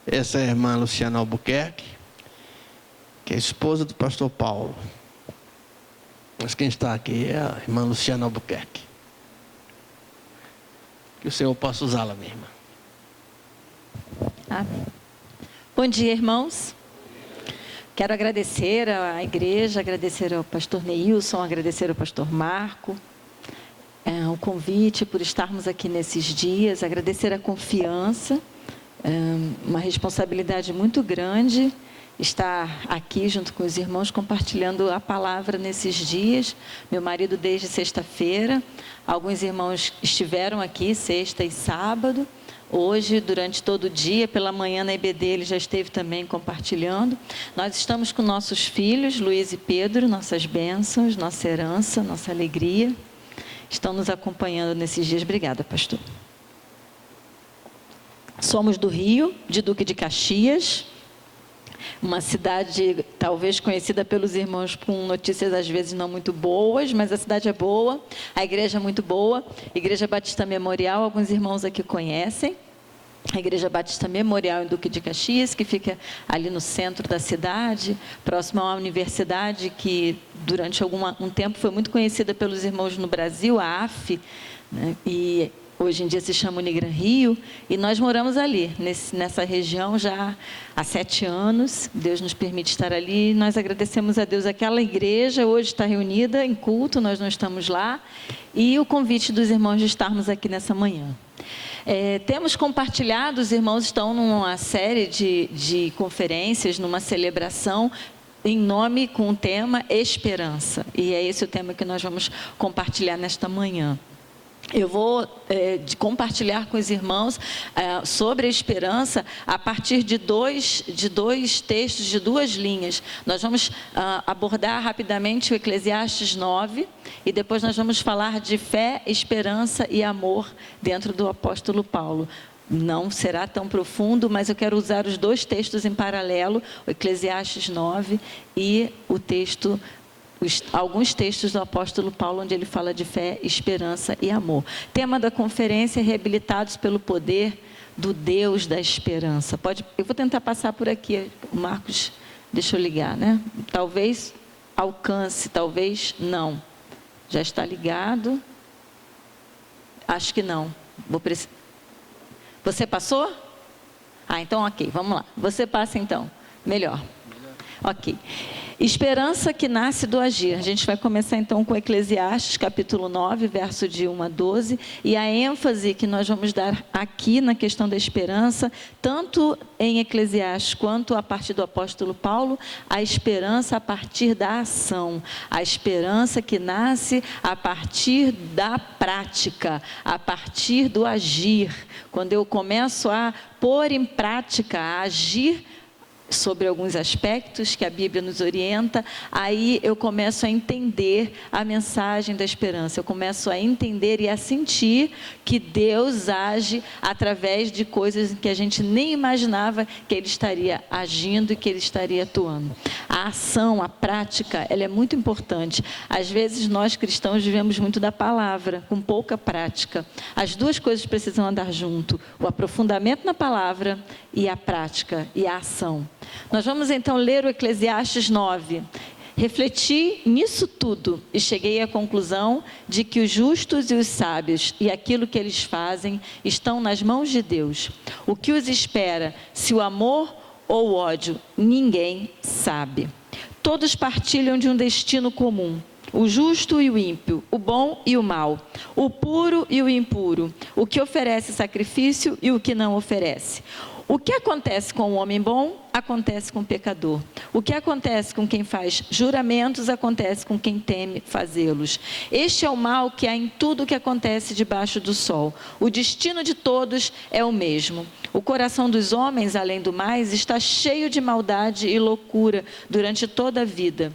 Essa é a irmã Luciana Albuquerque, que é a esposa do pastor Paulo. Mas quem está aqui é a irmã Luciana Albuquerque. Que o Senhor possa usá-la, minha irmã. Amém. Bom dia, irmãos. Quero agradecer à igreja, agradecer ao pastor Neilson, agradecer ao pastor Marco, o convite por estarmos aqui nesses dias, agradecer a confiança, uma responsabilidade muito grande estar aqui junto com os irmãos compartilhando a palavra nesses dias. Meu marido desde sexta-feira, alguns irmãos estiveram aqui sexta e sábado. Hoje, durante todo o dia, pela manhã na IBD, ele já esteve também compartilhando. Nós estamos com nossos filhos, Luiz e Pedro, nossas bênçãos, nossa herança, nossa alegria. Estão nos acompanhando nesses dias. Obrigada, pastor. Somos do Rio, de Duque de Caxias, uma cidade talvez conhecida pelos irmãos com notícias às vezes não muito boas, mas a cidade é boa, a igreja é muito boa. Igreja Batista Memorial, alguns irmãos aqui conhecem. A Igreja Batista Memorial em Duque de Caxias, que fica ali no centro da cidade, próximo a uma universidade que durante um tempo foi muito conhecida pelos irmãos no Brasil, a AF, né? E hoje em dia se chama Unigran Rio, e nós moramos ali, nessa região já há 7 anos. Deus nos permite estar ali, e nós agradecemos a Deus. Aquela igreja hoje está reunida em culto, nós não estamos lá, e o convite dos irmãos de estarmos aqui nessa manhã. Temos compartilhado, os irmãos estão numa série de conferências, numa celebração, em nome com o tema Esperança, e é esse o tema que nós vamos compartilhar nesta manhã. Eu vou compartilhar com os irmãos sobre a esperança a partir de dois textos, de 2 linhas. Nós vamos abordar rapidamente o Eclesiastes 9 e depois nós vamos falar de fé, esperança e amor dentro do apóstolo Paulo. Não será tão profundo, mas eu quero usar os 2 textos em paralelo, o Eclesiastes 9 e o texto, alguns textos do apóstolo Paulo, onde ele fala de fé, esperança e amor. Tema da conferência: reabilitados pelo poder do Deus da esperança. Eu vou tentar passar por aqui, o Marcos, deixa eu ligar, né? Talvez alcance, talvez não. Já está ligado? Acho que não. Você passou? Então ok, vamos lá. Você passa então, melhor. Ok. Esperança que nasce do agir. A gente vai começar então com Eclesiastes, capítulo 9, verso de 1 a 12. E a ênfase que nós vamos dar aqui na questão da esperança, tanto em Eclesiastes quanto a partir do apóstolo Paulo, a esperança a partir da ação. A esperança que nasce a partir da prática, a partir do agir. Quando eu começo a pôr em prática, a agir sobre alguns aspectos que a Bíblia nos orienta, aí eu começo a entender a mensagem da esperança. Eu começo a entender e a sentir que Deus age através de coisas que a gente nem imaginava que Ele estaria agindo e que Ele estaria atuando. A ação, a prática, ela é muito importante. Às vezes nós cristãos vivemos muito da palavra, com pouca prática. As 2 coisas precisam andar junto: o aprofundamento na palavra e a prática e a ação. Nós vamos então ler o Eclesiastes 9. Refleti nisso tudo e cheguei à conclusão de que os justos e os sábios e aquilo que eles fazem estão nas mãos de Deus. O que os espera, se o amor ou o ódio, ninguém sabe. Todos partilham de um destino comum: o justo e o ímpio, o bom e o mal, o puro e o impuro, o que oferece sacrifício e o que não oferece. O que acontece com o homem bom, acontece com o pecador. O que acontece com quem faz juramentos, acontece com quem teme fazê-los. Este é o mal que há em tudo o que acontece debaixo do sol. O destino de todos é o mesmo. O coração dos homens, além do mais, está cheio de maldade e loucura durante toda a vida.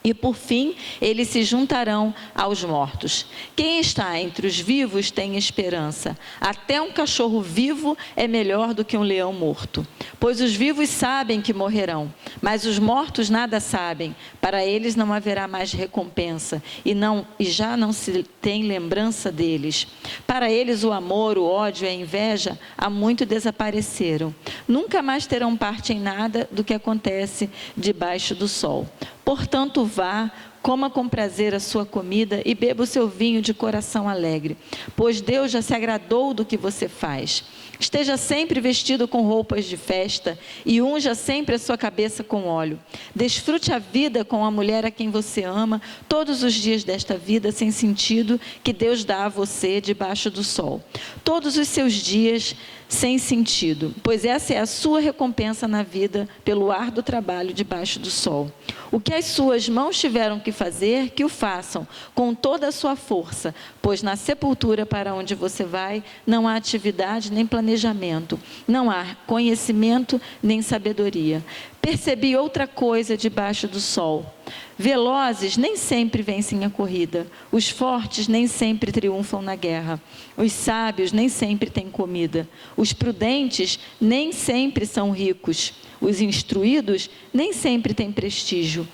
E por fim, eles se juntarão aos mortos. Quem está entre os vivos tem esperança. Até um cachorro vivo é melhor do que um leão morto. Pois os vivos sabem que morrerão, mas os mortos nada sabem. Para eles não haverá mais recompensa, e já não se tem lembrança deles. Para eles o amor, o ódio e a inveja há muito desapareceram. Nunca mais terão parte em nada do que acontece debaixo do sol. Portanto, vá, coma com prazer a sua comida e beba o seu vinho de coração alegre, pois Deus já se agradou do que você faz. Esteja sempre vestido com roupas de festa e unja sempre a sua cabeça com óleo. Desfrute a vida com a mulher a quem você ama, todos os dias desta vida sem sentido que Deus dá a você debaixo do sol. Todos os seus dias sem sentido, pois essa é a sua recompensa na vida pelo árduo trabalho debaixo do sol. O que as suas mãos tiveram que fazer, que o façam com toda a sua força, pois na sepultura para onde você vai, não há atividade nem planejamento, não há conhecimento nem sabedoria. Percebi outra coisa debaixo do sol. Velozes nem sempre vencem a corrida, os fortes nem sempre triunfam na guerra, os sábios nem sempre têm comida, os prudentes nem sempre são ricos, os instruídos nem sempre têm prestígio,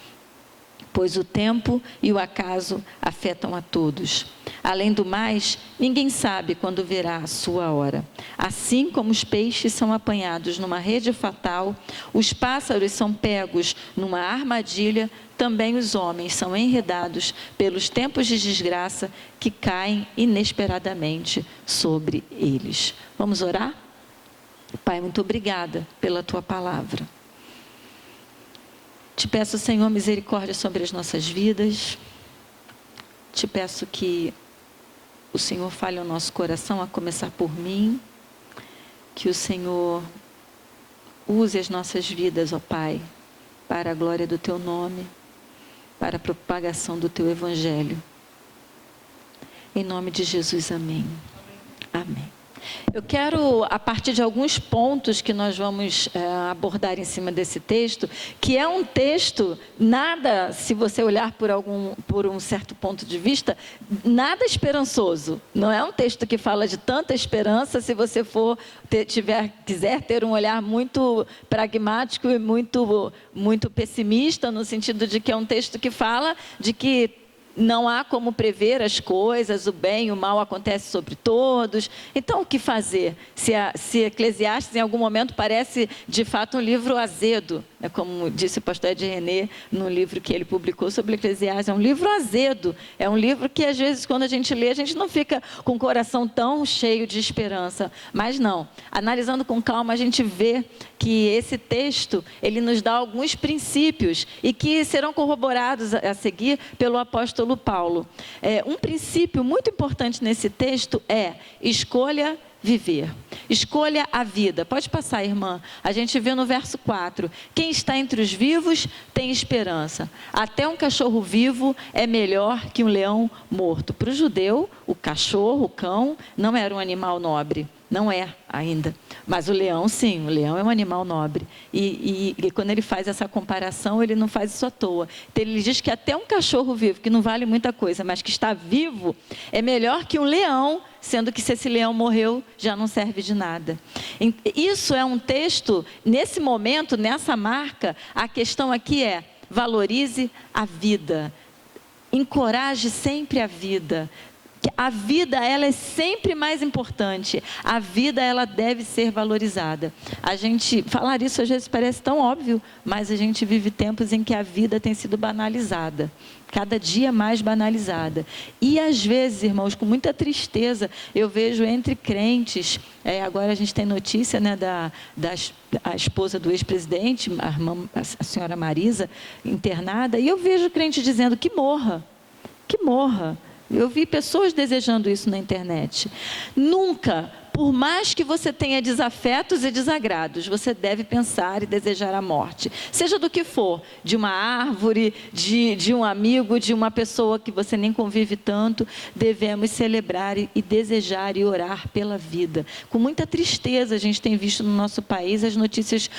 pois o tempo e o acaso afetam a todos. Além do mais, ninguém sabe quando virá a sua hora. Assim como os peixes são apanhados numa rede fatal, os pássaros são pegos numa armadilha, também os homens são enredados pelos tempos de desgraça que caem inesperadamente sobre eles. Vamos orar? Pai, muito obrigada pela tua palavra. Te peço, Senhor, misericórdia sobre as nossas vidas. Te peço que o Senhor fale ao nosso coração, a começar por mim. Que o Senhor use as nossas vidas, ó Pai, para a glória do Teu nome, para a propagação do Teu Evangelho. Em nome de Jesus, amém. Amém. Eu quero, a partir de alguns pontos que nós vamos abordar em cima desse texto, que é um texto, nada, se você olhar por um certo ponto de vista, nada esperançoso. Não é um texto que fala de tanta esperança, se você quiser ter um olhar muito pragmático e muito pessimista, no sentido de que é um texto que fala de que não há como prever as coisas, o bem e o mal acontece sobre todos. Então, o que fazer? Se Eclesiastes, em algum momento, parece, de fato, um livro azedo, né? Como disse o pastor Ed René, no livro que ele publicou sobre Eclesiastes, é um livro azedo. É um livro que, às vezes, quando a gente lê, a gente não fica com o coração tão cheio de esperança. Mas não. Analisando com calma, a gente vê que esse texto, ele nos dá alguns princípios e que serão corroborados a seguir pelo apóstolo Paulo. Um princípio muito importante nesse texto é: escolha viver. Escolha a vida. Pode passar, irmã. A gente vê no verso 4. Quem está entre os vivos tem esperança. Até um cachorro vivo é melhor que um leão morto. Para o judeu, o cachorro, o cão, não era um animal nobre. Não é ainda. Mas o leão, sim, o leão é um animal nobre. E quando ele faz essa comparação, ele não faz isso à toa. Então, ele diz que até um cachorro vivo, que não vale muita coisa, mas que está vivo, é melhor que um leão, sendo que se esse leão morreu, já não serve de nada. Isso é um texto, nesse momento, nessa marca, a questão aqui é: valorize a vida. Encoraje sempre a vida. A vida, ela é sempre mais importante. A vida, ela deve ser valorizada. A gente, falar isso às vezes parece tão óbvio, mas a gente vive tempos em que a vida tem sido banalizada. Cada dia mais banalizada. E às vezes, irmãos, com muita tristeza, eu vejo entre crentes, agora a gente tem notícia, né, da esposa do ex-presidente, a senhora Marisa, internada, e eu vejo crente dizendo que morra, que morra. Eu vi pessoas desejando isso na internet. Nunca, por mais que você tenha desafetos e desagrados, você deve pensar e desejar a morte. Seja do que for, de uma árvore, de um amigo, de uma pessoa que você nem convive tanto, devemos celebrar e desejar e orar pela vida. Com muita tristeza, a gente tem visto no nosso país as notícias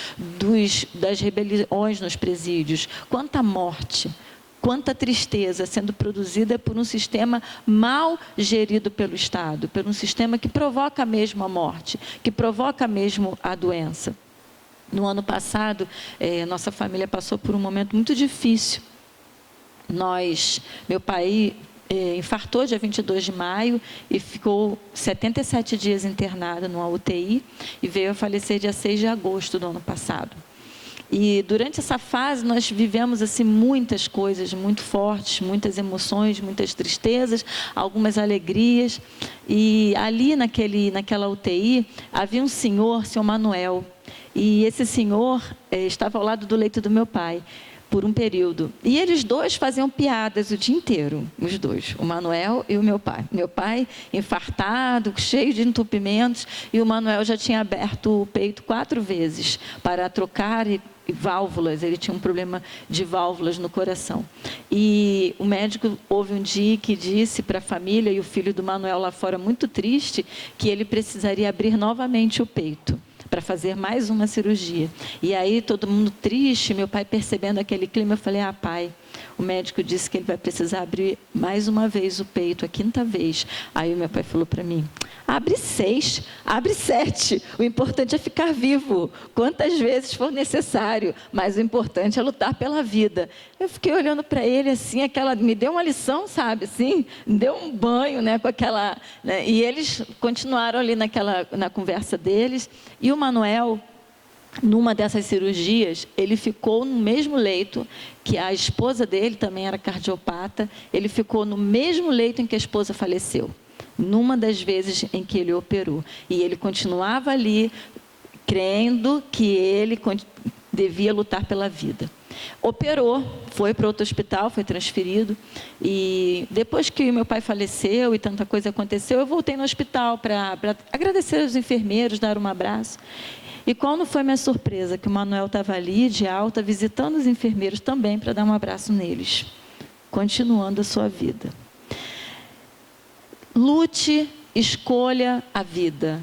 das rebeliões nos presídios. Quanta morte. quanta tristeza sendo produzida por um sistema mal gerido pelo Estado, por um sistema que provoca mesmo a morte, que provoca mesmo a doença. No ano passado, nossa família passou por um momento muito difícil. Meu pai infartou dia 22 de maio e ficou 77 dias internado numa UTI e veio a falecer dia 6 de agosto do ano passado. E durante essa fase nós vivemos assim muitas coisas muito fortes, muitas emoções, muitas tristezas, algumas alegrias. E ali naquela UTI havia um senhor, seu Manuel, e esse senhor estava ao lado do leito do meu pai por um período. E eles dois faziam piadas o dia inteiro, os dois, o Manuel e o meu pai. Meu pai infartado, cheio de entupimentos, e o Manuel já tinha aberto o peito 4 vezes para trocar válvulas, ele tinha um problema de válvulas no coração. E o médico houve um dia que disse para a família, e o filho do Manuel lá fora muito triste, que ele precisaria abrir novamente o peito para fazer mais uma cirurgia. E aí todo mundo triste, meu pai percebendo aquele clima, eu falei, pai, o médico disse que ele vai precisar abrir mais uma vez o peito, a 5ª vez. Aí o meu pai falou para mim, abre 6, abre 7, o importante é ficar vivo, quantas vezes for necessário, mas o importante é lutar pela vida. Eu fiquei olhando para ele assim, me deu uma lição, sabe, assim, me deu um banho, né, com aquela, né, e eles continuaram ali na conversa deles, e o Manuel, numa dessas cirurgias, ele ficou no mesmo leito que a esposa dele, também era cardiopata, ele ficou no mesmo leito em que a esposa faleceu, numa das vezes em que ele operou. E ele continuava ali, crendo que ele devia lutar pela vida. Operou, foi para outro hospital, foi transferido, e depois que meu pai faleceu e tanta coisa aconteceu, eu voltei no hospital para agradecer aos enfermeiros, dar um abraço. E qual não foi minha surpresa, que o Manuel estava ali, de alta, visitando os enfermeiros também, para dar um abraço neles, continuando a sua vida. Lute, escolha a vida,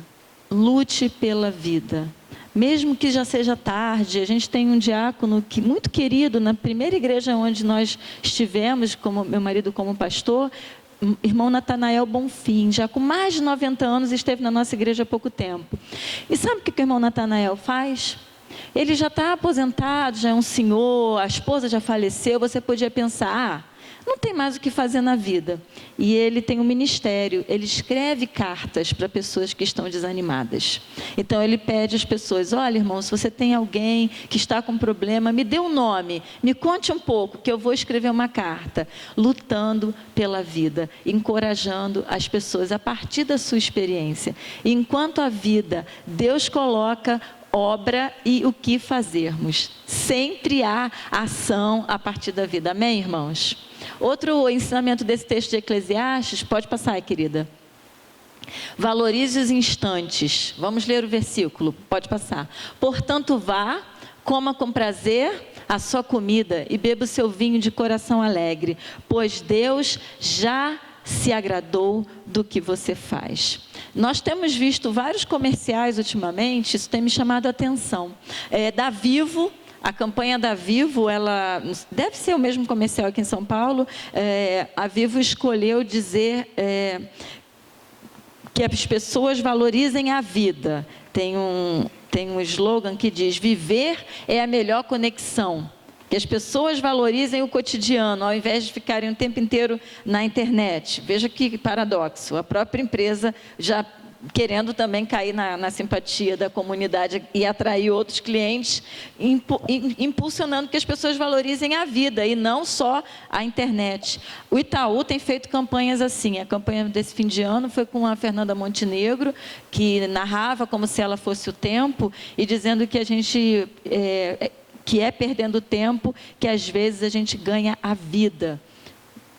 lute pela vida. Mesmo que já seja tarde, a gente tem um diácono muito querido, na primeira igreja onde nós estivemos, como meu marido como pastor, irmão Natanael Bonfim, já com mais de 90 anos, esteve na nossa igreja há pouco tempo. E sabe o que o irmão Natanael faz? Ele já está aposentado, já é um senhor, a esposa já faleceu, você podia pensar, não tem mais o que fazer na vida. E ele tem um ministério, ele escreve cartas para pessoas que estão desanimadas. Então ele pede às pessoas, olha irmão, se você tem alguém que está com problema, me dê um nome, me conte um pouco, que eu vou escrever uma carta, lutando pela vida, encorajando as pessoas a partir da sua experiência. E enquanto a vida, Deus coloca obra e o que fazermos. Sempre há ação a partir da vida. Amém, irmãos? Outro ensinamento desse texto de Eclesiastes, pode passar, querida. Valorize os instantes. Vamos ler o versículo, pode passar. Portanto, vá, coma com prazer a sua comida e beba o seu vinho de coração alegre, pois Deus já se agradou do que você faz. Nós temos visto vários comerciais ultimamente, isso tem me chamado a atenção. Da Vivo, a campanha da Vivo, ela deve ser o mesmo comercial aqui em São Paulo. A Vivo escolheu dizer que as pessoas valorizem a vida. Tem um slogan que diz, viver é a melhor conexão. Que as pessoas valorizem o cotidiano, ao invés de ficarem o tempo inteiro na internet. Veja que paradoxo, a própria empresa já querendo também cair na simpatia da comunidade e atrair outros clientes, impulsionando que as pessoas valorizem a vida e não só a internet. O Itaú tem feito campanhas assim, a campanha desse fim de ano foi com a Fernanda Montenegro, que narrava como se ela fosse o tempo, e dizendo que a gente... que é perdendo tempo, que às vezes a gente ganha a vida,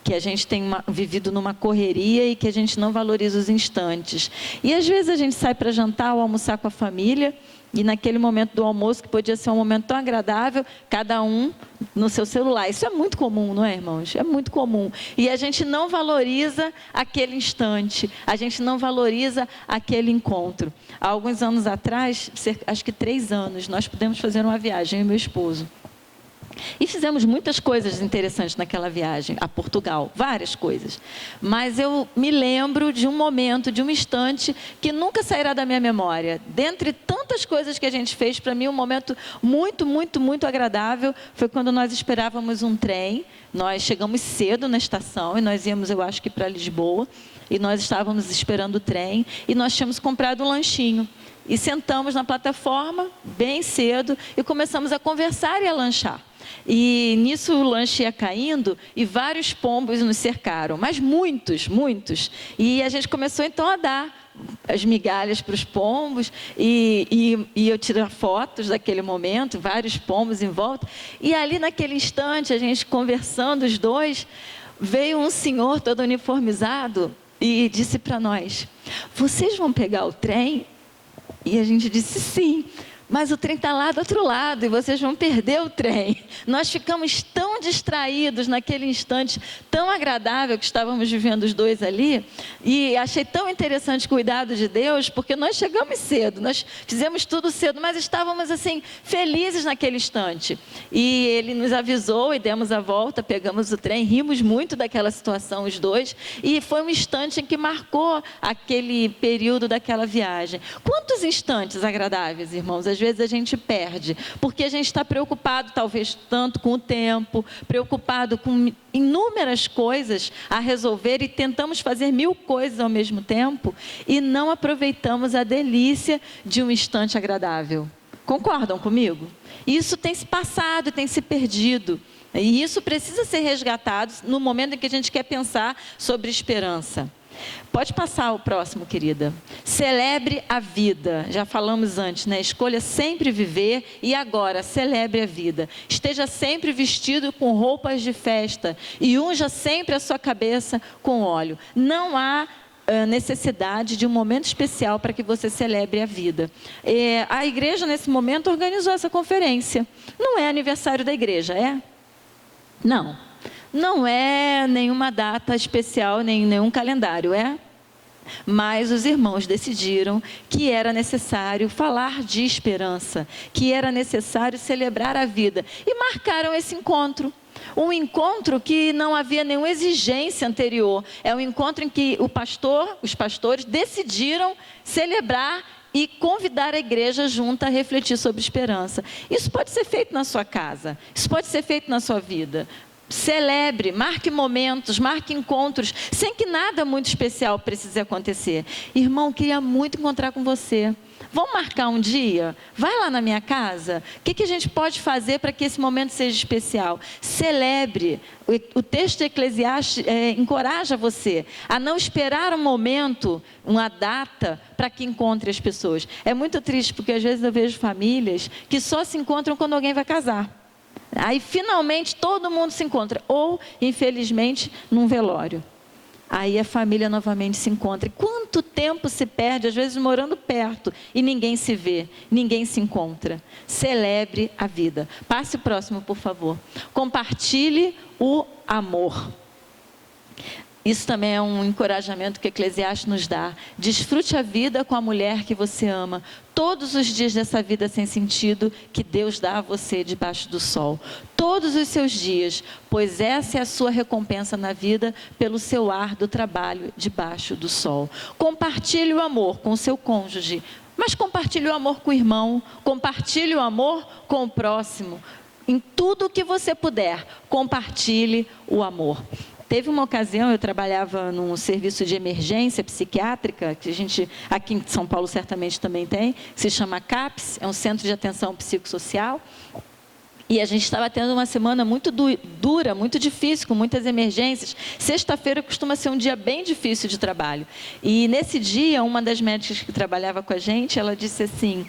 que a gente tem vivido numa correria e que a gente não valoriza os instantes. E às vezes a gente sai para jantar ou almoçar com a família, e naquele momento do almoço, que podia ser um momento tão agradável, cada um no seu celular. Isso é muito comum, não é, irmãos? É muito comum. E a gente não valoriza aquele instante, a gente não valoriza aquele encontro. Há alguns anos atrás, acho que 3 anos, nós pudemos fazer uma viagem, eu e meu esposo. E fizemos muitas coisas interessantes naquela viagem a Portugal, várias coisas. Mas eu me lembro de um momento, de um instante, que nunca sairá da minha memória. Dentre tantas coisas que a gente fez, para mim um momento muito, muito, muito agradável foi quando nós esperávamos um trem. Nós chegamos cedo na estação e nós íamos, eu acho que para Lisboa. E nós estávamos esperando o trem e nós tínhamos comprado um lanchinho. E sentamos na plataforma, bem cedo, e começamos a conversar e a lanchar. E nisso o lanche ia caindo e vários pombos nos cercaram, mas muitos, muitos. E a gente começou então a dar as migalhas para os pombos e eu tirar fotos daquele momento, vários pombos em volta. E ali naquele instante, a gente conversando os dois, veio um senhor todo uniformizado e disse para nós: vocês vão pegar o trem? E a gente disse sim, mas o trem está lá do outro lado e vocês vão perder o trem. Nós ficamos tão distraídos naquele instante tão agradável que estávamos vivendo os dois ali, e achei tão interessante o cuidado de Deus, porque nós chegamos cedo, nós fizemos tudo cedo, mas estávamos assim, felizes naquele instante. E ele nos avisou e demos a volta, pegamos o trem, rimos muito daquela situação os dois, e foi um instante em que marcou aquele período daquela viagem. Quantos instantes agradáveis, irmãos, às vezes a gente perde, porque a gente está preocupado talvez tanto com o tempo, preocupado com inúmeras coisas a resolver e tentamos fazer 1000 coisas ao mesmo tempo e não aproveitamos a delícia de um instante agradável. Concordam comigo? Isso tem se passado, tem se perdido. E isso precisa ser resgatado no momento em que a gente quer pensar sobre esperança. Pode passar o próximo, querida. Celebre a vida. Já falamos antes, né? Escolha sempre viver e agora celebre a vida. Esteja sempre vestido com roupas de festa e unja sempre a sua cabeça com óleo. Não há necessidade de um momento especial para que você celebre a vida. A igreja, nesse momento, organizou essa conferência. Não é aniversário da igreja, é? Não. Não é nenhuma data especial, nem nenhum calendário, é? Mas os irmãos decidiram que era necessário falar de esperança, que era necessário celebrar a vida. E marcaram esse encontro. Um encontro que não havia nenhuma exigência anterior. É um encontro em que os pastores decidiram celebrar e convidar a igreja junto a refletir sobre esperança. Isso pode ser feito na sua casa, isso pode ser feito na sua vida. Celebre, marque momentos, marque encontros, sem que nada muito especial precise acontecer. Irmão, queria muito encontrar com você. Vamos marcar um dia? Vai lá na minha casa. O que a gente pode fazer para que esse momento seja especial? Celebre. O texto de Eclesiastes encoraja você a não esperar um momento, uma data, para que encontre as pessoas. É muito triste, porque às vezes eu vejo famílias que só se encontram quando alguém vai casar. Aí finalmente todo mundo se encontra, ou infelizmente num velório. Aí a família novamente se encontra. E quanto tempo se perde, às vezes morando perto, e ninguém se vê, ninguém se encontra. Celebre a vida. Passe o próximo, por favor. Compartilhe o amor. Isso também é um encorajamento que Eclesiastes nos dá. Desfrute a vida com a mulher que você ama. Todos os dias dessa vida sem sentido que Deus dá a você debaixo do sol. Todos os seus dias, pois essa é a sua recompensa na vida pelo seu árduo trabalho debaixo do sol. Compartilhe o amor com o seu cônjuge, mas compartilhe o amor com o irmão, compartilhe o amor com o próximo. Em tudo que você puder, compartilhe o amor. Teve uma ocasião, eu trabalhava num serviço de emergência psiquiátrica, que a gente, aqui em São Paulo certamente também tem, que se chama CAPS, é um centro de atenção psicossocial. E a gente estava tendo uma semana muito dura, muito difícil, com muitas emergências. Sexta-feira costuma ser um dia bem difícil de trabalho. E nesse dia, uma das médicas que trabalhava com a gente, ela disse assim: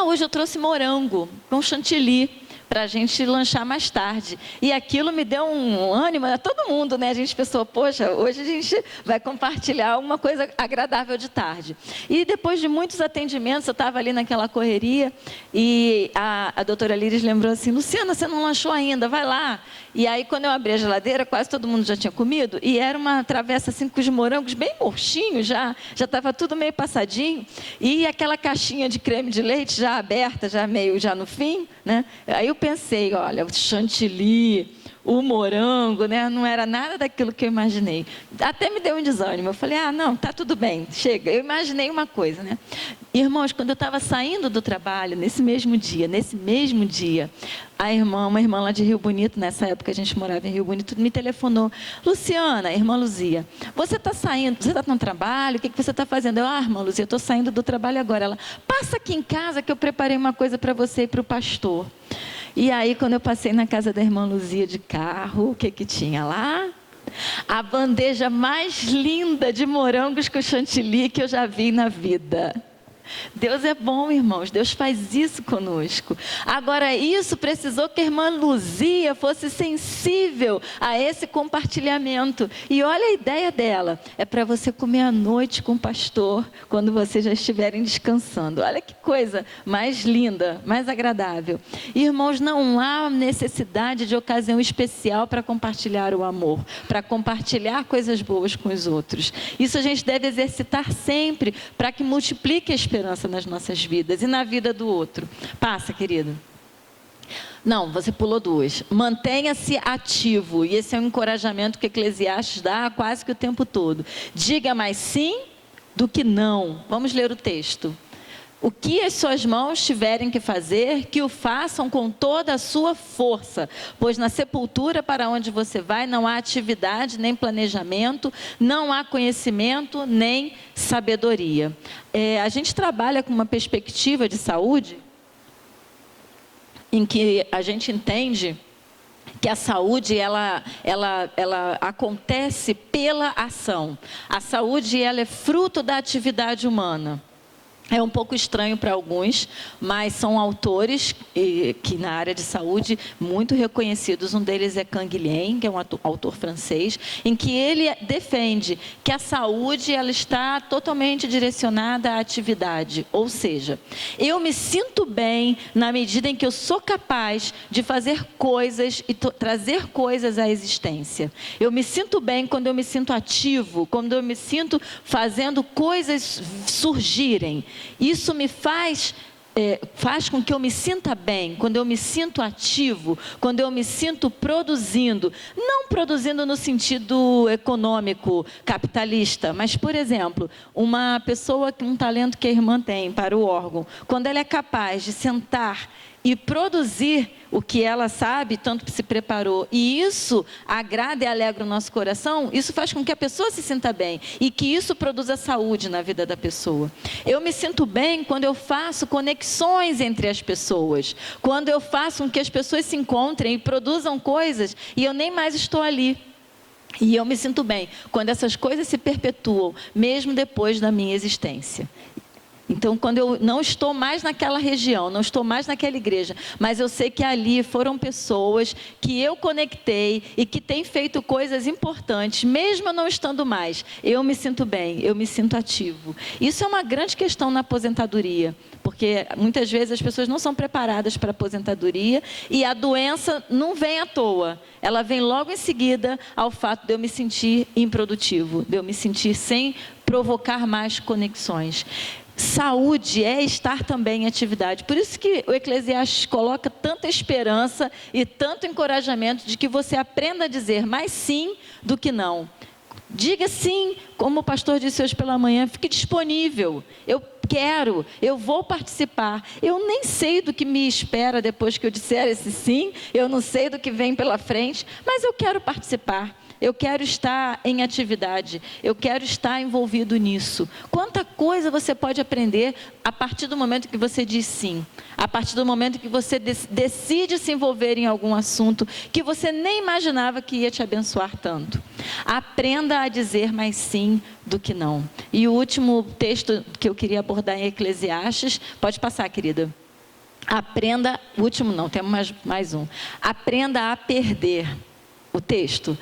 hoje eu trouxe morango com chantilly para a gente lanchar mais tarde. E aquilo me deu um ânimo a todo mundo, né? A gente pensou, poxa, hoje a gente vai compartilhar uma coisa agradável de tarde. E depois de muitos atendimentos, eu estava ali naquela correria, e a doutora Líris lembrou assim: Luciana, você não lanchou ainda, vai lá. E aí, quando eu abri a geladeira, quase todo mundo já tinha comido, e era uma travessa assim com os morangos bem murchinhos, já estava tudo meio passadinho, e aquela caixinha de creme de leite já aberta, já no fim, né? Aí eu pensei, olha, o chantilly, o morango, né? Não era nada daquilo que eu imaginei. Até me deu um desânimo. Eu falei, não, tá tudo bem, chega. Eu imaginei uma coisa, né? Irmãos, quando eu estava saindo do trabalho, nesse mesmo dia, uma irmã lá de Rio Bonito, nessa época a gente morava em Rio Bonito, me telefonou. Luciana, irmã Luzia, você está saindo, você está no trabalho, o que você está fazendo? Eu, irmã Luzia, eu estou saindo do trabalho agora. Ela, passa aqui em casa que eu preparei uma coisa para você e para o pastor. E aí, quando eu passei na casa da irmã Luzia de carro, o que tinha lá? A bandeja mais linda de morangos com chantilly que eu já vi na vida. Deus é bom, irmãos, Deus faz isso conosco. Agora, isso precisou que a irmã Luzia fosse sensível a esse compartilhamento. E olha a ideia dela, é para você comer à noite com o pastor, quando vocês já estiverem descansando. Olha que coisa mais linda, mais agradável. Irmãos, não há necessidade de ocasião especial para compartilhar o amor, para compartilhar coisas boas com os outros. Isso a gente deve exercitar sempre, para que multiplique a esperança nas nossas vidas e na vida do outro. Passa, querido. Não, você pulou 2. Mantenha-se ativo. E esse é um encorajamento que Eclesiastes dá quase que o tempo todo. Diga mais sim do que não. Vamos ler o texto. O que as suas mãos tiverem que fazer, que o façam com toda a sua força, pois na sepultura para onde você vai não há atividade nem planejamento, não há conhecimento nem sabedoria. A gente trabalha com uma perspectiva de saúde em que a gente entende que a saúde ela acontece pela ação. A saúde ela é fruto da atividade humana. É um pouco estranho para alguns, mas são autores que na área de saúde muito reconhecidos. Um deles é Canguilhem, que é um autor francês, em que ele defende que a saúde ela está totalmente direcionada à atividade. Ou seja, eu me sinto bem na medida em que eu sou capaz de fazer coisas e trazer coisas à existência. Eu me sinto bem quando eu me sinto ativo, quando eu me sinto fazendo coisas surgirem. Isso me faz com que eu me sinta bem, quando eu me sinto ativo, quando eu me sinto produzindo. Não produzindo no sentido econômico, capitalista, mas, por exemplo, uma pessoa com um talento que a irmã tem para o órgão, quando ela é capaz de sentar e produzir o que ela sabe, tanto que se preparou, e isso agrada e alegra o nosso coração, isso faz com que a pessoa se sinta bem, e que isso produza saúde na vida da pessoa. Eu me sinto bem quando eu faço conexões entre as pessoas, quando eu faço com que as pessoas se encontrem e produzam coisas, e eu nem mais estou ali. E eu me sinto bem quando essas coisas se perpetuam, mesmo depois da minha existência. Então, quando eu não estou mais naquela região, não estou mais naquela igreja, mas eu sei que ali foram pessoas que eu conectei e que têm feito coisas importantes, mesmo eu não estando mais, eu me sinto bem, eu me sinto ativo. Isso é uma grande questão na aposentadoria, porque muitas vezes as pessoas não são preparadas para a aposentadoria e a doença não vem à toa, ela vem logo em seguida ao fato de eu me sentir improdutivo, de eu me sentir sem provocar mais conexões. Saúde é estar também em atividade. Por isso que o Eclesiastes coloca tanta esperança e tanto encorajamento de que você aprenda a dizer mais sim do que não. Diga sim, como o pastor disse hoje pela manhã, fique disponível. Eu quero, eu vou participar. Eu nem sei do que me espera depois que eu disser esse sim, eu não sei do que vem pela frente, mas eu quero participar. Eu quero estar em atividade, eu quero estar envolvido nisso. Quanta coisa você pode aprender a partir do momento que você diz sim, a partir do momento que você decide se envolver em algum assunto que você nem imaginava que ia te abençoar tanto. Aprenda a dizer mais sim do que não. E o último texto que eu queria abordar em Eclesiastes, pode passar, querida. Aprenda, o último não, temos mais um. Aprenda a perder. O texto,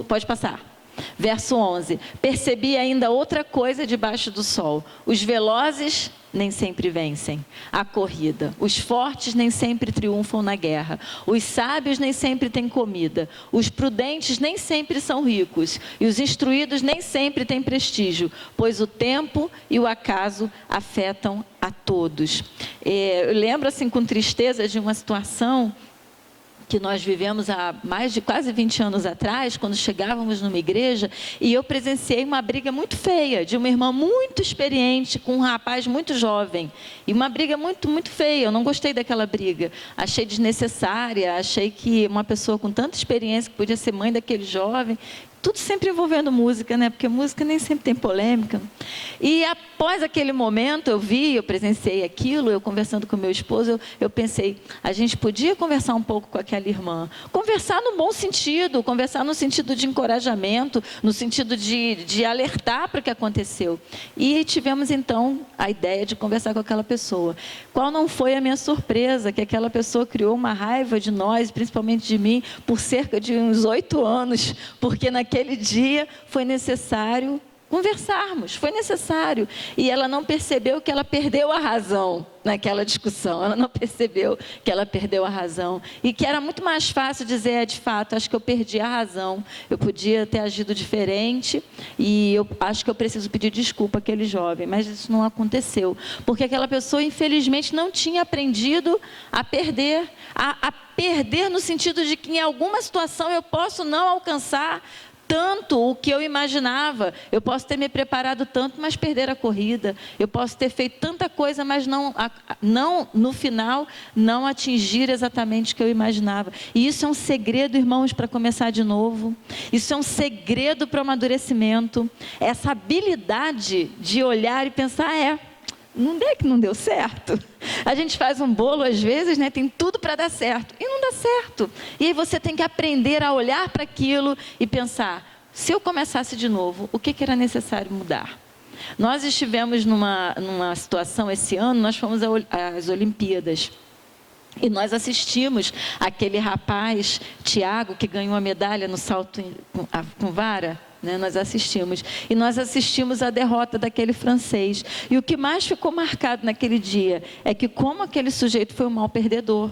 pode passar. Verso 11: percebi ainda outra coisa debaixo do sol: os velozes nem sempre vencem a corrida, os fortes nem sempre triunfam na guerra, os sábios nem sempre têm comida, os prudentes nem sempre são ricos, e os instruídos nem sempre têm prestígio, pois o tempo e o acaso afetam a todos. Eu lembro assim com tristeza de uma situação que nós vivemos há mais de quase 20 anos atrás, quando chegávamos numa igreja, e eu presenciei uma briga muito feia, de uma irmã muito experiente, com um rapaz muito jovem, e uma briga muito, muito feia. Eu não gostei daquela briga, achei desnecessária, achei que uma pessoa com tanta experiência, que podia ser mãe daquele jovem, tudo sempre envolvendo música, né? Porque música nem sempre tem polêmica. E após aquele momento, eu presenciei aquilo, eu conversando com meu esposo, eu pensei, a gente podia conversar um pouco com aquela irmã. Conversar no bom sentido, conversar no sentido de encorajamento, no sentido de alertar para o que aconteceu. E tivemos, então, a ideia de conversar com aquela pessoa. Qual não foi a minha surpresa? Que aquela pessoa criou uma raiva de nós, principalmente de mim, por cerca de uns 8 anos, porque naquele dia foi necessário conversarmos, foi necessário. E ela não percebeu que ela perdeu a razão naquela discussão, ela não percebeu que ela perdeu a razão. E que era muito mais fácil dizer, de fato, acho que eu perdi a razão, eu podia ter agido diferente, e eu acho que eu preciso pedir desculpa àquele jovem, mas isso não aconteceu, porque aquela pessoa, infelizmente, não tinha aprendido a perder, a perder no sentido de que em alguma situação eu posso não alcançar tanto o que eu imaginava. Eu posso ter me preparado tanto, mas perder a corrida. Eu posso ter feito tanta coisa, mas não no final, não atingir exatamente o que eu imaginava. E isso é um segredo, irmãos, para começar de novo. Isso é um segredo para o amadurecimento. Essa habilidade de olhar e pensar, não é que não deu certo. A gente faz um bolo às vezes, né, tem tudo para dar certo, e não dá certo. E aí você tem que aprender a olhar para aquilo e pensar, se eu começasse de novo, o que era necessário mudar? Nós estivemos numa situação esse ano, nós fomos às Olimpíadas. E nós assistimos aquele rapaz, Tiago, que ganhou a medalha no salto com vara. Nós assistimos a derrota daquele francês. E o que mais ficou marcado naquele dia é que como aquele sujeito foi um mau perdedor.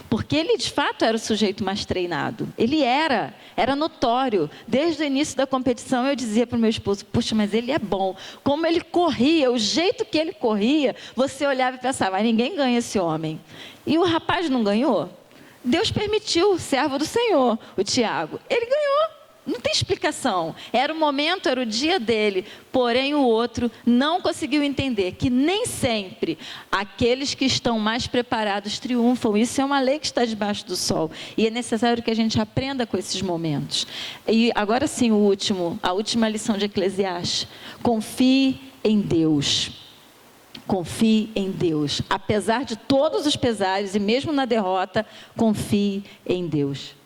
Porque ele de fato era o sujeito mais treinado. Ele era notório. Desde o início da competição eu dizia para o meu esposo, puxa, mas ele é bom. Como ele corria, o jeito que ele corria, você olhava e pensava, mas ninguém ganha esse homem. E o rapaz não ganhou? Deus permitiu, servo do Senhor, o Tiago. Ele ganhou. Não tem explicação. Era o momento, era o dia dele. Porém, o outro não conseguiu entender que nem sempre aqueles que estão mais preparados triunfam. Isso é uma lei que está debaixo do sol. E é necessário que a gente aprenda com esses momentos. E agora sim, a última lição de Eclesiastes. Confie em Deus. Confie em Deus. Apesar de todos os pesares e mesmo na derrota, confie em Deus.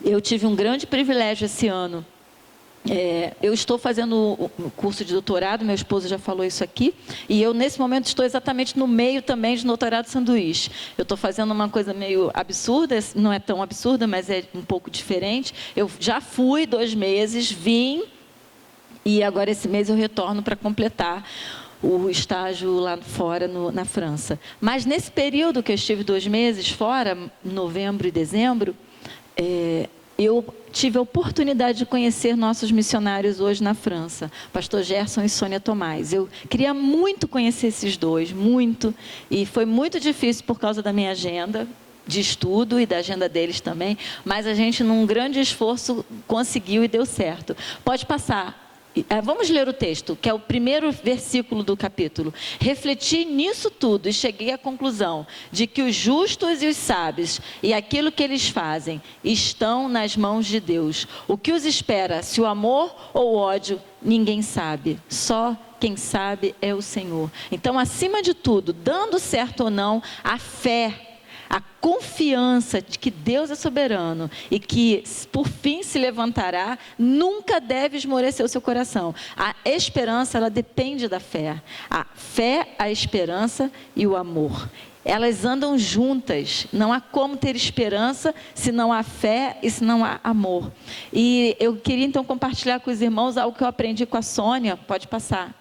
Eu tive um grande privilégio esse ano. Eu estou fazendo o curso de doutorado, meu esposo já falou isso aqui, e eu nesse momento estou exatamente no meio também de doutorado sanduíche. Eu estou fazendo uma coisa meio absurda, não é tão absurda, mas é um pouco diferente. Eu já fui 2 meses, vim, e agora esse mês eu retorno para completar o estágio lá fora, na França. Mas nesse período que eu estive 2 meses fora, novembro e dezembro, eu tive a oportunidade de conhecer nossos missionários hoje na França, pastor Gerson e Sônia Tomás. Eu queria muito conhecer esses dois, muito, e foi muito difícil por causa da minha agenda de estudo e da agenda deles também, mas a gente, num grande esforço, conseguiu e deu certo. Pode passar. Vamos ler o texto, que é o primeiro versículo do capítulo. Refleti nisso tudo e cheguei à conclusão de que os justos e os sábios e aquilo que eles fazem estão nas mãos de Deus. O que os espera, se o amor ou o ódio, ninguém sabe. Só quem sabe é o Senhor. Então, acima de tudo, dando certo ou não, a fé a confiança de que Deus é soberano e que por fim se levantará, nunca deve esmorecer o seu coração. A esperança, ela depende da fé. A fé, a esperança e o amor. Elas andam juntas. Não há como ter esperança se não há fé e se não há amor. E eu queria então compartilhar com os irmãos algo que eu aprendi com a Sônia. Pode passar.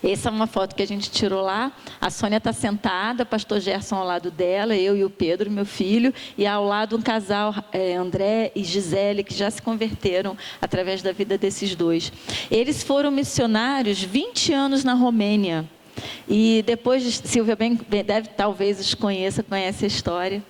Essa é uma foto que a gente tirou lá. A Sônia está sentada, o pastor Gerson ao lado dela, eu e o Pedro, meu filho, e ao lado um casal, André e Gisele, que já se converteram através da vida desses dois. Eles foram missionários 20 anos na Romênia. E depois, Silvia bem deve, talvez os conhece a história.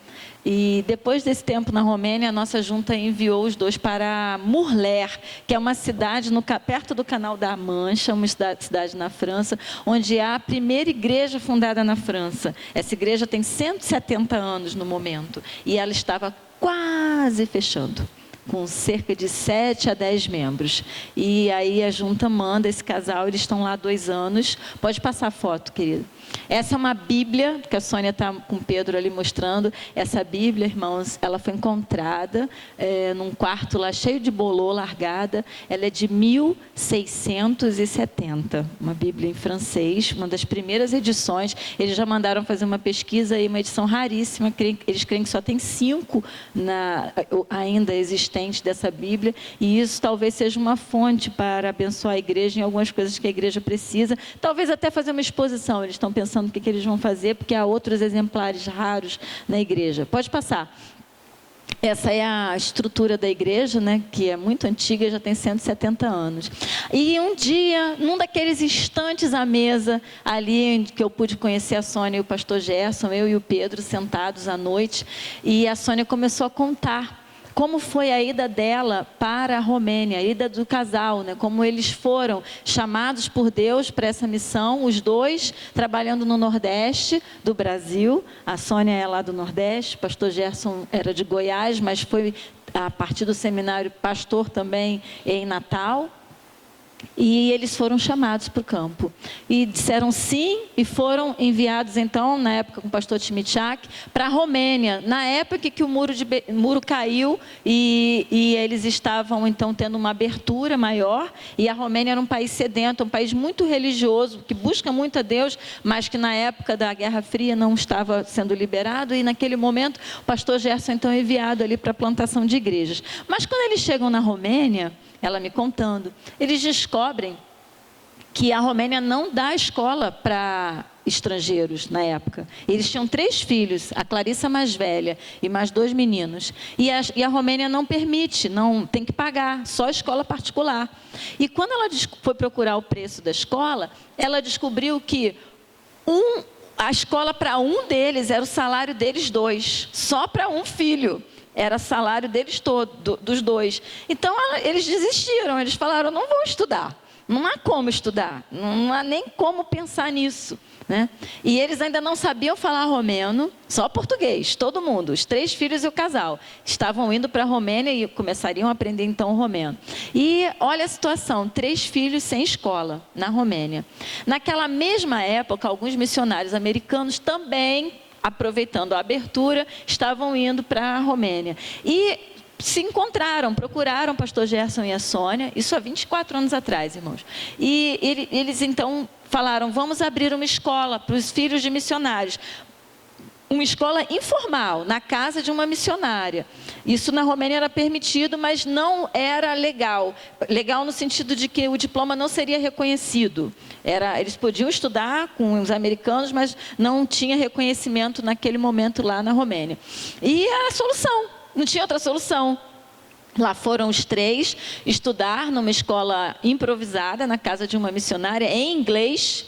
E depois desse tempo na Romênia, a nossa junta enviou os dois para Murler, que é uma cidade perto do Canal da Mancha, uma cidade na França, onde há a primeira igreja fundada na França. Essa igreja tem 170 anos no momento, e ela estava quase fechando, com cerca de 7 a 10 membros. E aí a junta manda esse casal, eles estão lá há 2 anos. Pode passar a foto, querida. Essa é uma Bíblia, que a Sônia está com o Pedro ali mostrando. Essa Bíblia, irmãos, ela foi encontrada num quarto lá cheio de bolô, largada. Ela é de 1670, uma Bíblia em francês, uma das primeiras edições. Eles já mandaram fazer uma pesquisa aí, uma edição raríssima. Eles creem que só tem 5 ainda existentes dessa Bíblia, e isso talvez seja uma fonte para abençoar a igreja em algumas coisas que a igreja precisa. Talvez até fazer uma exposição. Eles estão pensando o que eles vão fazer, porque há outros exemplares raros na igreja. Pode passar. Essa é a estrutura da igreja, né, que é muito antiga, já tem 170 anos. E um dia, num daqueles instantes à mesa, ali que eu pude conhecer a Sônia e o pastor Gerson, eu e o Pedro sentados à noite, e a Sônia começou a contar como foi a ida dela para a Romênia, a ida do casal, né? Como eles foram chamados por Deus para essa missão, os dois trabalhando no Nordeste do Brasil. A Sônia é lá do Nordeste, o pastor Gerson era de Goiás, mas foi a partir do seminário pastor também em Natal. E eles foram chamados para o campo. E disseram sim, e foram enviados então, na época com o pastor Timichak, para a Romênia. Na época que o muro caiu e eles estavam então tendo uma abertura maior. E a Romênia era um país sedento, um país muito religioso, que busca muito a Deus, mas que na época da Guerra Fria não estava sendo liberado. E naquele momento o pastor Gerson então é enviado ali para a plantação de igrejas. Mas quando eles chegam na Romênia, ela me contando, eles descobrem que a Romênia não dá escola para estrangeiros na época. Eles tinham 3 filhos, a Clarissa mais velha e mais 2 meninos. E a Romênia não permite, não tem que pagar, só escola particular. E quando ela foi procurar o preço da escola, ela descobriu que a escola para um deles era o salário deles 2, só para um filho. Era salário deles dos 2. Então, eles desistiram. Eles falaram, não vou estudar. Não há como estudar. Não há nem como pensar nisso, né? E eles ainda não sabiam falar romeno, só português, todo mundo. Os 3 filhos e o casal estavam indo para a Romênia e começariam a aprender então o romeno. E olha a situação, 3 filhos sem escola na Romênia. Naquela mesma época, alguns missionários americanos também, aproveitando a abertura, estavam indo para a Romênia. E se encontraram, procuraram o pastor Gerson e a Sônia, isso há 24 anos atrás, irmãos. E eles então falaram, vamos abrir uma escola para os filhos de missionários. Uma escola informal, na casa de uma missionária. Isso na Romênia era permitido, mas não era legal. Legal no sentido de que o diploma não seria reconhecido. Eles podiam estudar com os americanos, mas não tinha reconhecimento naquele momento lá na Romênia. E era a solução, não tinha outra solução. Lá foram os 3 estudar numa escola improvisada, na casa de uma missionária, em inglês,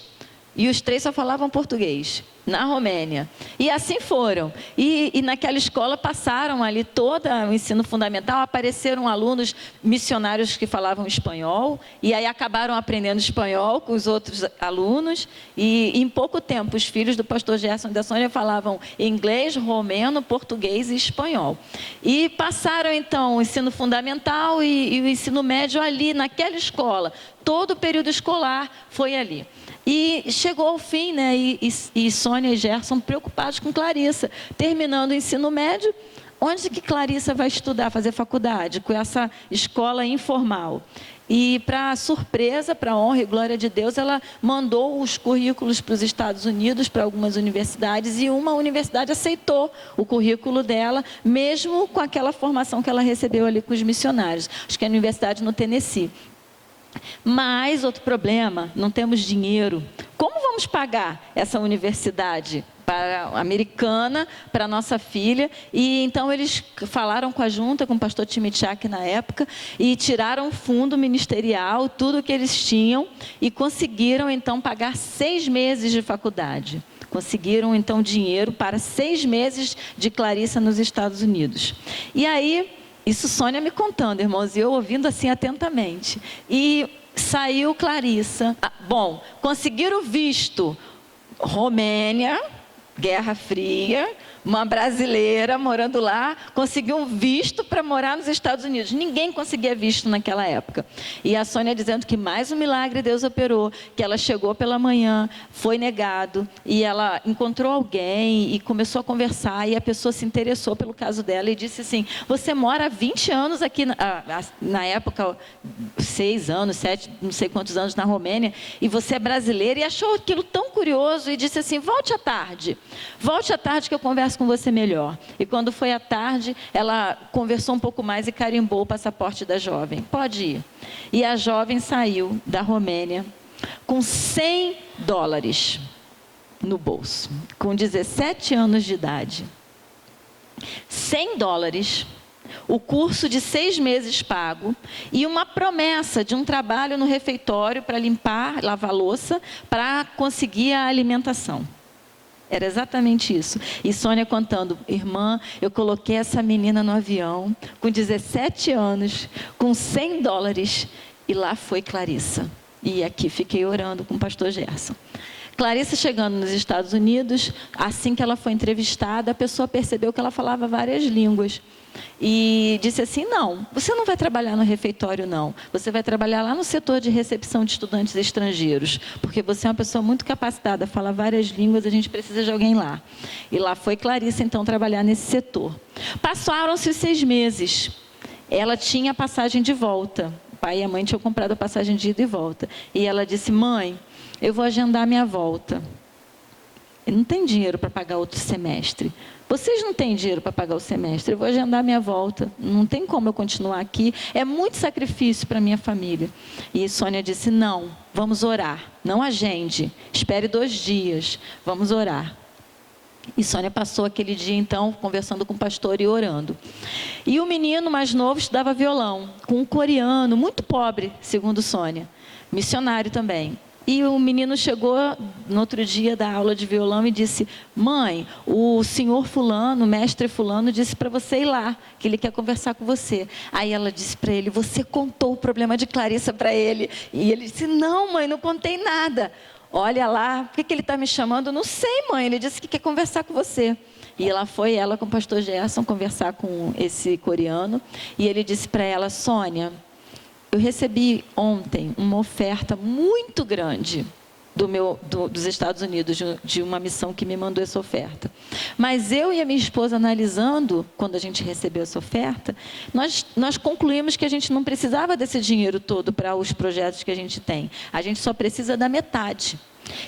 e os 3 só falavam português, na Romênia. E assim foram. E naquela escola passaram ali todo o ensino fundamental, apareceram alunos missionários que falavam espanhol, e aí acabaram aprendendo espanhol com os outros alunos, e em pouco tempo os filhos do pastor Gerson e da Sônia falavam inglês, romeno, português e espanhol. E passaram então o ensino fundamental e o ensino médio ali, naquela escola. Todo o período escolar foi ali. E chegou ao fim, né? E Sônia e Gerson preocupados com Clarissa. Terminando o ensino médio, onde que Clarissa vai estudar, fazer faculdade? Com essa escola informal. E, para surpresa, para honra e glória de Deus, ela mandou os currículos para os Estados Unidos, para algumas universidades, e uma universidade aceitou o currículo dela, mesmo com aquela formação que ela recebeu ali com os missionários. Acho que é a universidade no Tennessee. Mas, outro problema, não temos dinheiro. Como vamos pagar essa universidade americana para nossa filha? E então eles falaram com a junta, com o pastor Timichak na época, e tiraram o fundo ministerial, tudo que eles tinham, e conseguiram então pagar 6 meses de faculdade. Conseguiram então dinheiro para 6 meses de Clarissa nos Estados Unidos. E aí, isso Sônia me contando, irmãos, e eu ouvindo assim atentamente. E saiu Clarissa. Bom, conseguiram visto. Romênia, Guerra Fria, uma brasileira morando lá, conseguiu um visto para morar nos Estados Unidos. Ninguém conseguia visto naquela época. E a Sônia dizendo que mais um milagre Deus operou, que ela chegou pela manhã, foi negado, e ela encontrou alguém e começou a conversar, e a pessoa se interessou pelo caso dela e disse assim: você mora há 20 anos aqui, na época, 6 anos, 7, não sei quantos anos na Romênia, e você é brasileira, e achou aquilo tão curioso e disse assim: volte à tarde que eu converso com você melhor. E quando foi à tarde, ela conversou um pouco mais e carimbou o passaporte da jovem. Pode ir. E a jovem saiu da Romênia com $100 no bolso, com 17 anos de idade. $100, o curso de 6 meses pago e uma promessa de um trabalho no refeitório para limpar, lavar louça, para conseguir a alimentação. Era exatamente isso. E Sônia contando: irmã, eu coloquei essa menina no avião, com 17 anos, com $100, e lá foi Clarissa. E aqui fiquei orando com o pastor Gerson. Clarissa chegando nos Estados Unidos, assim que ela foi entrevistada, a pessoa percebeu que ela falava várias línguas. E disse assim: não, você não vai trabalhar no refeitório não, você vai trabalhar lá no setor de recepção de estudantes estrangeiros, porque você é uma pessoa muito capacitada, fala várias línguas, a gente precisa de alguém lá. E lá foi Clarissa então trabalhar nesse setor. Passaram-se os 6 meses, ela tinha passagem de volta, o pai e a mãe tinham comprado a passagem de ida e volta, e ela disse: mãe, eu vou agendar minha volta. Eu não tenho dinheiro para pagar outro semestre. Vocês não têm dinheiro para pagar o semestre. Eu vou agendar minha volta. Não tem como eu continuar aqui. É muito sacrifício para a minha família. E Sônia disse: não, vamos orar. Não agende. Espere 2 dias. Vamos orar. E Sônia passou aquele dia, então, conversando com o pastor e orando. E o menino mais novo estudava violão, com um coreano, muito pobre, segundo Sônia. Missionário também. E o menino chegou no outro dia da aula de violão e disse: mãe, o senhor fulano, o mestre fulano, disse para você ir lá, que ele quer conversar com você. Aí ela disse para ele: você contou o problema de Clarissa para ele? E ele disse: não, mãe, não contei nada. Olha lá, por que ele está me chamando? Não sei, mãe, ele disse que quer conversar com você. E ela foi, com o pastor Gerson, conversar com esse coreano. E ele disse para ela: Sônia, eu recebi ontem uma oferta muito grande dos Estados Unidos, de uma missão que me mandou essa oferta. Mas eu e a minha esposa, analisando, quando a gente recebeu essa oferta, nós concluímos que a gente não precisava desse dinheiro todo para os projetos que a gente tem. A gente só precisa da metade.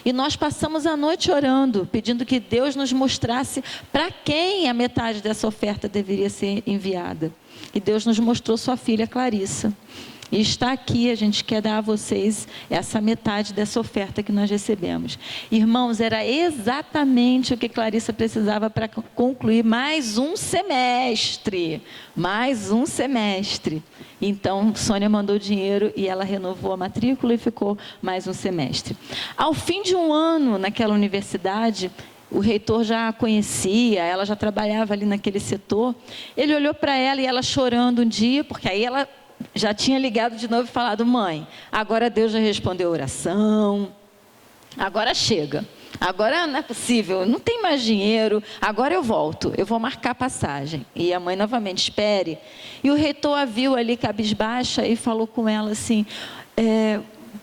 E nós passamos a noite orando, pedindo que Deus nos mostrasse para quem a metade dessa oferta deveria ser enviada. E Deus nos mostrou sua filha Clarissa. E está aqui, a gente quer dar a vocês essa metade dessa oferta que nós recebemos. Irmãos, era exatamente o que Clarissa precisava para concluir mais um semestre. Mais um semestre. Então, Sônia mandou dinheiro e ela renovou a matrícula e ficou mais um semestre. Ao fim de um ano naquela universidade, o reitor já a conhecia, ela já trabalhava ali naquele setor. Ele olhou para ela e ela chorando um dia, porque aí ela já tinha ligado de novo e falado: mãe, agora Deus já respondeu a oração, agora chega, agora não é possível, não tem mais dinheiro, agora eu volto, eu vou marcar a passagem. E a mãe novamente: espere. E o reitor a viu ali cabisbaixa e falou com ela assim: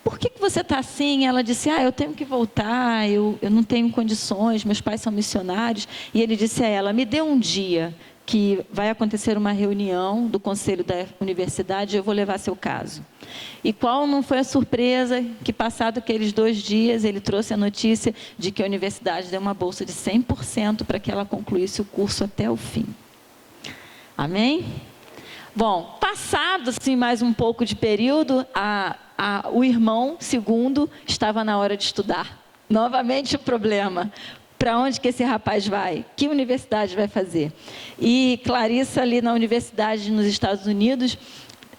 por que você está assim? Ela disse, eu tenho que voltar, eu não tenho condições, meus pais são missionários. E ele disse a ela, me dê um dia que vai acontecer uma reunião do conselho da universidade e eu vou levar seu caso. E qual não foi a surpresa que, passado aqueles 2 dias, ele trouxe a notícia de que a universidade deu uma bolsa de 100% para que ela concluísse o curso até o fim. Amém? Bom, passado assim, mais um pouco de período, o irmão segundo estava na hora de estudar. Novamente o problema. Para onde que esse rapaz vai? Que universidade vai fazer? E Clarissa, ali na universidade nos Estados Unidos,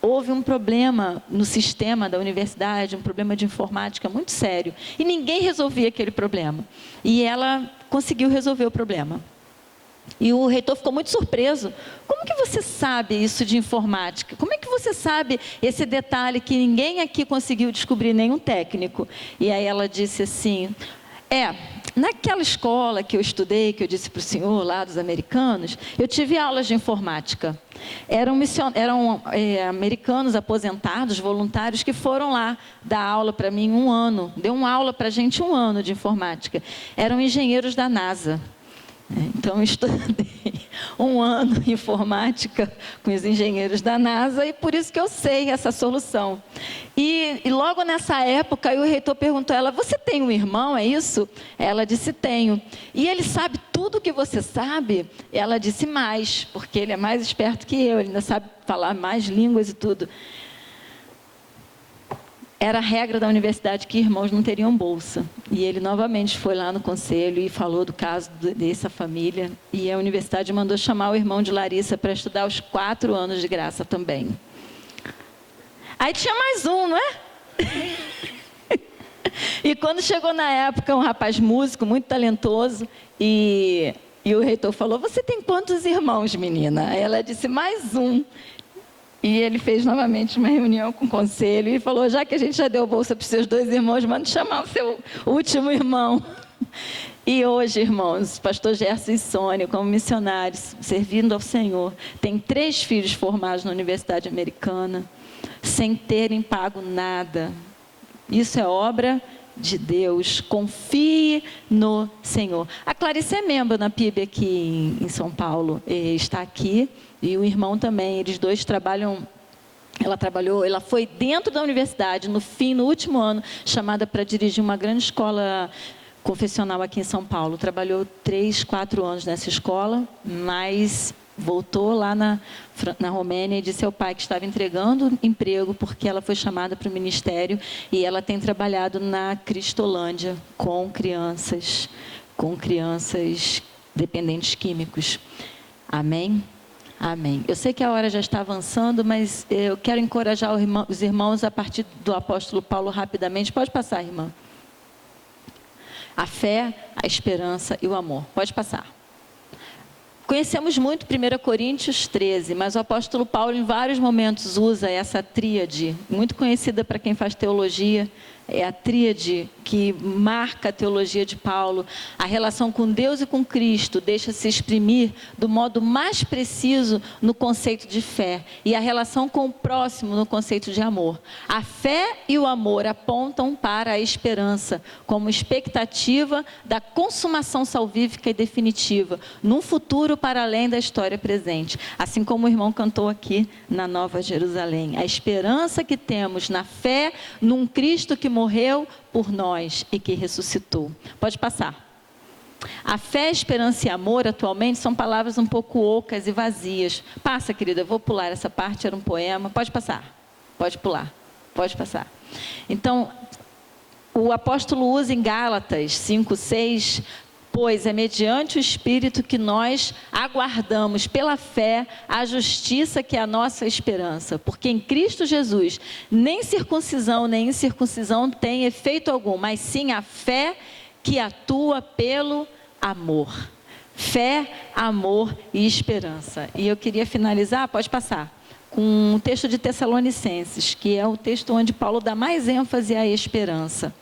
houve um problema no sistema da universidade, um problema de informática muito sério. E ninguém resolvia aquele problema. E ela conseguiu resolver o problema. E o reitor ficou muito surpreso. Como que você sabe isso de informática? Como é que você sabe esse detalhe que ninguém aqui conseguiu descobrir, nenhum técnico? E aí ela disse assim, naquela escola que eu estudei, que eu disse para o senhor lá dos americanos, eu tive aulas de informática. Eram americanos aposentados, voluntários, que foram lá dar aula para mim 1 ano. Deu uma aula para a gente 1 ano de informática. Eram engenheiros da NASA. Então, eu estudei 1 ano de informática com os engenheiros da NASA e por isso que eu sei essa solução. E logo nessa época, o reitor perguntou a ela, você tem um irmão, é isso? Ela disse, tenho. E ele sabe tudo o que você sabe? Ela disse, mais, porque ele é mais esperto que eu, ele ainda sabe falar mais línguas e tudo. Era a regra da universidade que irmãos não teriam bolsa. E ele novamente foi lá no conselho e falou do caso dessa família. E a universidade mandou chamar o irmão de Larissa para estudar os 4 anos de graça também. Aí tinha mais um, não é? E quando chegou na época, um rapaz músico, muito talentoso, e o reitor falou, você tem quantos irmãos, menina? Aí ela disse, mais um. E ele fez novamente uma reunião com o conselho e falou, já que a gente já deu bolsa para os seus 2 irmãos, manda chamar o seu último irmão. E hoje, irmãos, pastor Gerson e Sônia, como missionários, servindo ao Senhor, tem 3 filhos formados na Universidade Americana, sem terem pago nada. Isso é obra de Deus. Confie no Senhor. A Clarice é membro na PIB aqui em São Paulo, está aqui. E o irmão também, eles 2 trabalham, ela foi dentro da universidade, no último ano, chamada para dirigir uma grande escola confessional aqui em São Paulo. Trabalhou 3, 4 anos nessa escola, mas voltou lá na Romênia e disse ao pai que estava entregando emprego, porque ela foi chamada para o ministério, e ela tem trabalhado na Cristolândia com crianças dependentes químicos. Amém? Amém. Eu sei que a hora já está avançando, mas eu quero encorajar os irmãos a partir do apóstolo Paulo rapidamente. Pode passar, irmã. A fé, a esperança e o amor. Pode passar. Conhecemos muito 1 Coríntios 13, mas o apóstolo Paulo em vários momentos usa essa tríade, muito conhecida para quem faz teologia. É a tríade que marca a teologia de Paulo. A relação com Deus e com Cristo deixa-se exprimir do modo mais preciso no conceito de fé. E a relação com o próximo no conceito de amor. A fé e o amor apontam para a esperança, como expectativa da consumação salvífica e definitiva, num futuro para além da história presente. Assim como o irmão cantou aqui na Nova Jerusalém. A esperança que temos na fé, num Cristo que morreu por nós e que ressuscitou. Pode passar. A fé, esperança e amor atualmente são palavras um pouco ocas e vazias. Passa, querida, eu vou pular essa parte, era um poema. Pode passar. Pode pular. Pode passar. Então, o apóstolo usa em Gálatas 5:6, pois é mediante o Espírito que nós aguardamos pela fé a justiça que é a nossa esperança. Porque em Cristo Jesus, nem circuncisão nem incircuncisão tem efeito algum, mas sim a fé que atua pelo amor. Fé, amor e esperança. E eu queria finalizar, pode passar, com o texto de Tessalonicenses, que é o texto onde Paulo dá mais ênfase à esperança.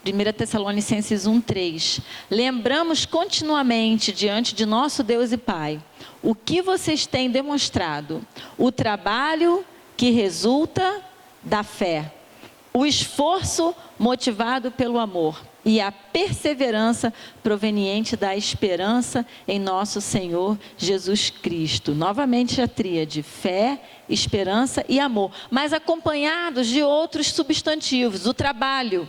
1 Tessalonicenses 1:3. Lembramos continuamente diante de nosso Deus e Pai o que vocês têm demonstrado, o trabalho que resulta da fé o esforço motivado pelo amor e a perseverança proveniente da esperança em nosso Senhor Jesus Cristo. Novamente a tríade: fé, esperança e amor, mas acompanhados de outros substantivos. O trabalho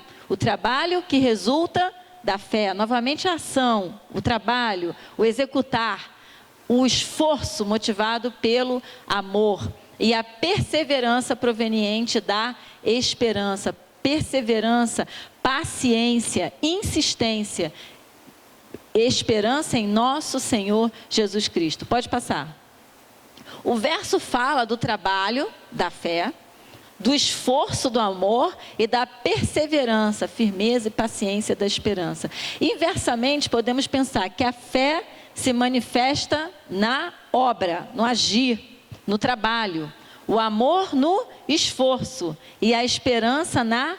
que resulta da fé, novamente a ação, o trabalho, o executar, o esforço motivado pelo amor e a perseverança proveniente da esperança. Perseverança, paciência, insistência, esperança em nosso Senhor Jesus Cristo. Pode passar. O verso fala do trabalho, da fé, do esforço do amor e da perseverança, firmeza e paciência da esperança. Inversamente, podemos pensar que a fé se manifesta na obra, no agir, no trabalho, o amor no esforço e a esperança na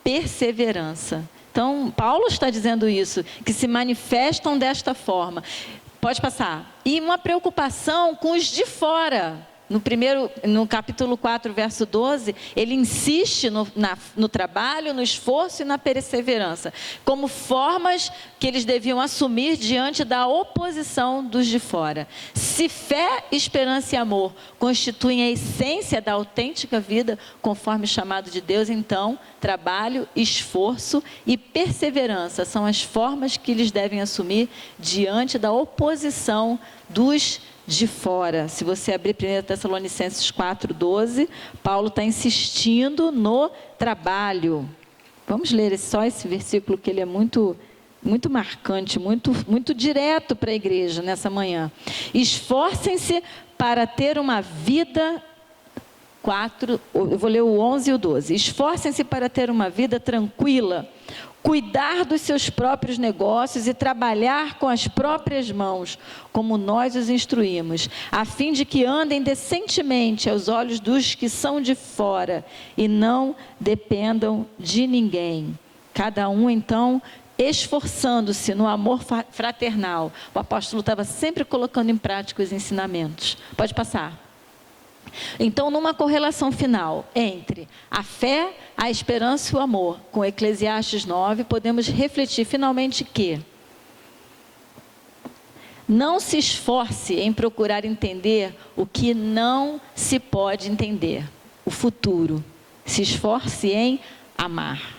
perseverança. Então, Paulo está dizendo isso, que se manifestam desta forma. Pode passar. E uma preocupação com os de fora. No capítulo 4, verso 12, ele insiste no trabalho, no esforço e na perseverança, como formas que eles deviam assumir diante da oposição dos de fora. Se fé, esperança e amor constituem a essência da autêntica vida, conforme o chamado de Deus, então, trabalho, esforço e perseverança são as formas que eles devem assumir diante da oposição dos de fora. Se você abrir 1 Tessalonicenses 4:12, Paulo está insistindo no trabalho. Vamos ler só esse versículo, que ele é muito marcante, muito direto para a igreja nessa manhã. Esforcem-se para ter uma vida... eu vou ler o 11 e o 12. Esforcem-se para ter uma vida tranquila, cuidar dos seus próprios negócios e trabalhar com as próprias mãos, como nós os instruímos, a fim de que andem decentemente aos olhos dos que são de fora e não dependam de ninguém. Cada um, então, esforçando-se no amor fraternal. O apóstolo estava sempre colocando em prática os ensinamentos. Pode passar. Então, numa correlação final entre a fé, a esperança e o amor, com Eclesiastes 9, podemos refletir finalmente que não se esforce em procurar entender o que não se pode entender, o futuro. Se esforce em amar.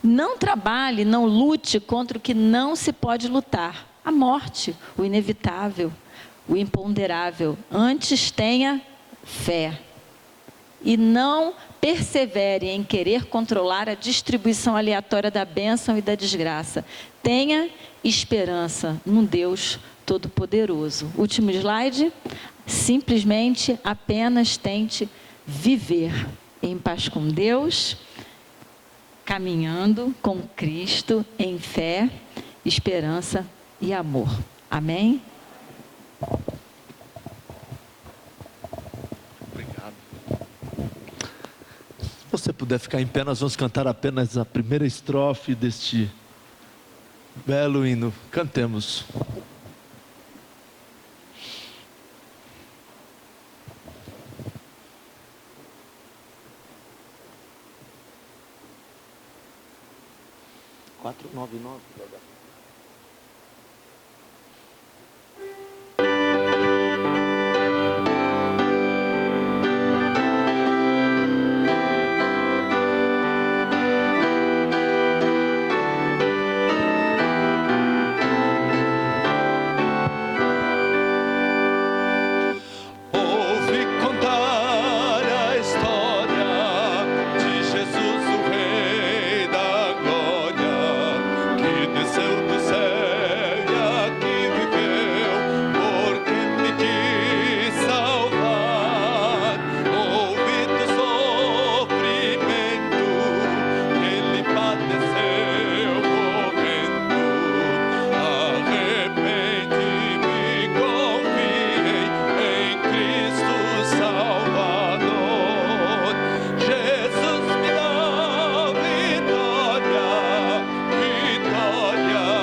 Não trabalhe, não lute contra o que não se pode lutar, a morte, o inevitável, o imponderável. Antes tenha fé e não persevere em querer controlar a distribuição aleatória da bênção e da desgraça. Tenha esperança num Deus Todo-Poderoso. Último slide. Simplesmente apenas tente viver em paz com Deus, caminhando com Cristo em fé, esperança e amor. Amém? Se você puder ficar em pé, nós vamos cantar apenas a primeira estrofe deste belo hino. Cantemos. Quatro, nove, nove. Vitória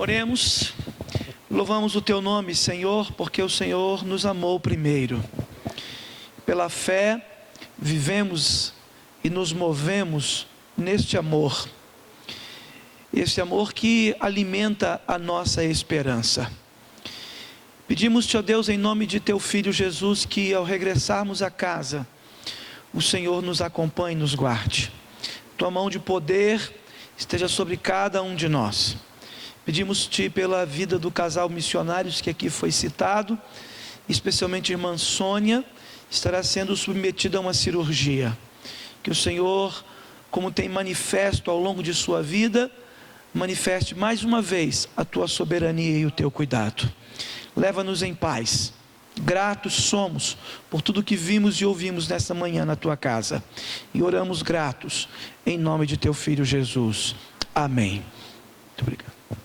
Oremos. Louvamos o teu nome, Senhor, porque o Senhor nos amou primeiro. Pela fé, vivemos e nos movemos neste amor. Esse amor que alimenta a nossa esperança. Pedimos-te, ó Deus, em nome de teu Filho Jesus, que ao regressarmos a casa, o Senhor nos acompanhe e nos guarde. Tua mão de poder esteja sobre cada um de nós. Pedimos-te pela vida do casal missionários que aqui foi citado, especialmente a irmã Sônia, estará sendo submetida a uma cirurgia. Que o Senhor, como tem manifesto ao longo de sua vida, manifeste mais uma vez a tua soberania e o teu cuidado. Leva-nos em paz. Gratos somos por tudo que vimos e ouvimos nesta manhã na tua casa. E oramos gratos em nome de teu Filho Jesus. Amém. Muito obrigado.